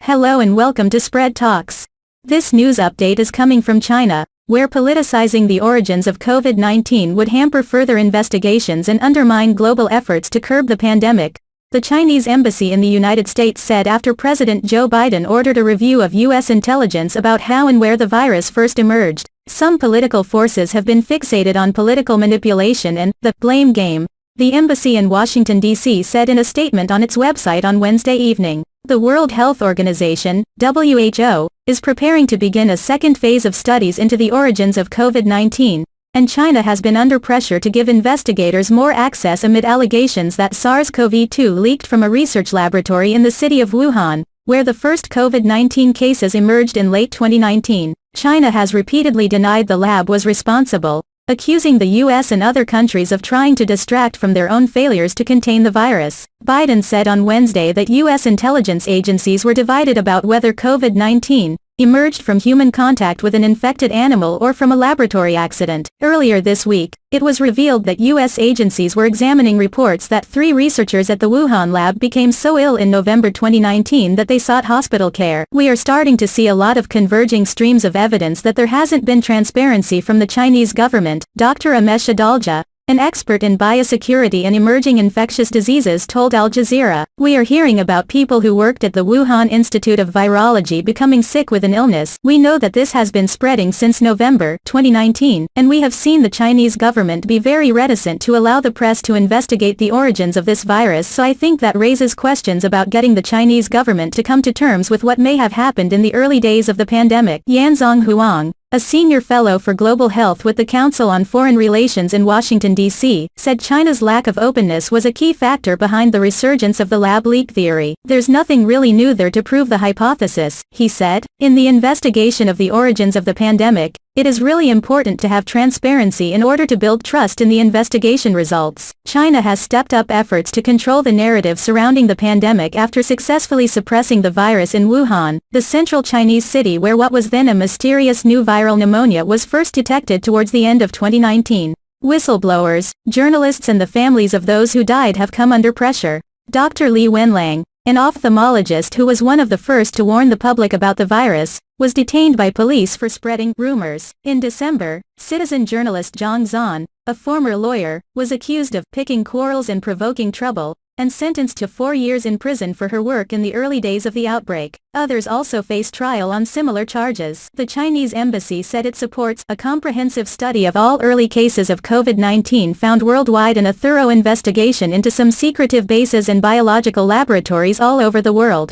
Hello and welcome to Spread Talks. This news update is coming from China, where politicizing the origins of COVID-19 would hamper further investigations and undermine global efforts to curb the pandemic. The Chinese embassy in the United States said after President Joe Biden ordered a review of U.S. intelligence about how and where the virus first emerged. Some political forces have been fixated on political manipulation and the blame game, the embassy in Washington, D.C. said in a statement on its website on Wednesday evening. The World Health Organization, WHO, is preparing to begin a second phase of studies into the origins of COVID-19, and China has been under pressure to give investigators more access amid allegations that SARS-CoV-2 leaked from a research laboratory in the city of Wuhan, where the first COVID-19 cases emerged in late 2019. China has repeatedly denied the lab was responsible, accusing the U.S. and other countries of trying to distract from their own failures to contain the virus. Biden said on Wednesday that U.S. intelligence agencies were divided about whether COVID-19 emerged from human contact with an infected animal or from a laboratory accident. Earlier this week, it was revealed that U.S. agencies were examining reports that 3 researchers at the Wuhan lab became so ill in November 2019 that they sought hospital care. We are starting to see a lot of converging streams of evidence that there hasn't been transparency from the Chinese government, Dr. Amesh Adalja, an expert in biosecurity and emerging infectious diseases, told Al Jazeera. We are hearing about people who worked at the Wuhan Institute of Virology becoming sick with an illness. We know that this has been spreading since November 2019, and we have seen the Chinese government be very reticent to allow the press to investigate the origins of this virus, so I think that raises questions about getting the Chinese government to come to terms with what may have happened in the early days of the pandemic. Yanzhong Huang, a senior fellow for global health with the Council on Foreign Relations in Washington, D.C., said China's lack of openness was a key factor behind the resurgence of the lab leak theory. There's nothing really new there to prove the hypothesis, he said. In the investigation of the origins of the pandemic, it is really important to have transparency in order to build trust in the investigation results. China has stepped up efforts to control the narrative surrounding the pandemic after successfully suppressing the virus in Wuhan, the central Chinese city where what was then a mysterious new viral pneumonia was first detected towards the end of 2019. Whistleblowers, journalists and the families of those who died have come under pressure. Dr. Li Wenlang, an ophthalmologist who was one of the first to warn the public about the virus, was detained by police for spreading rumors. In December, citizen journalist Zhang Zhan, a former lawyer, was accused of picking quarrels and provoking trouble, and sentenced to 4 years in prison for her work in the early days of the outbreak. Others also face trial on similar charges. The Chinese embassy said it supports a comprehensive study of all early cases of COVID-19 found worldwide and a thorough investigation into some secretive bases and biological laboratories all over the world.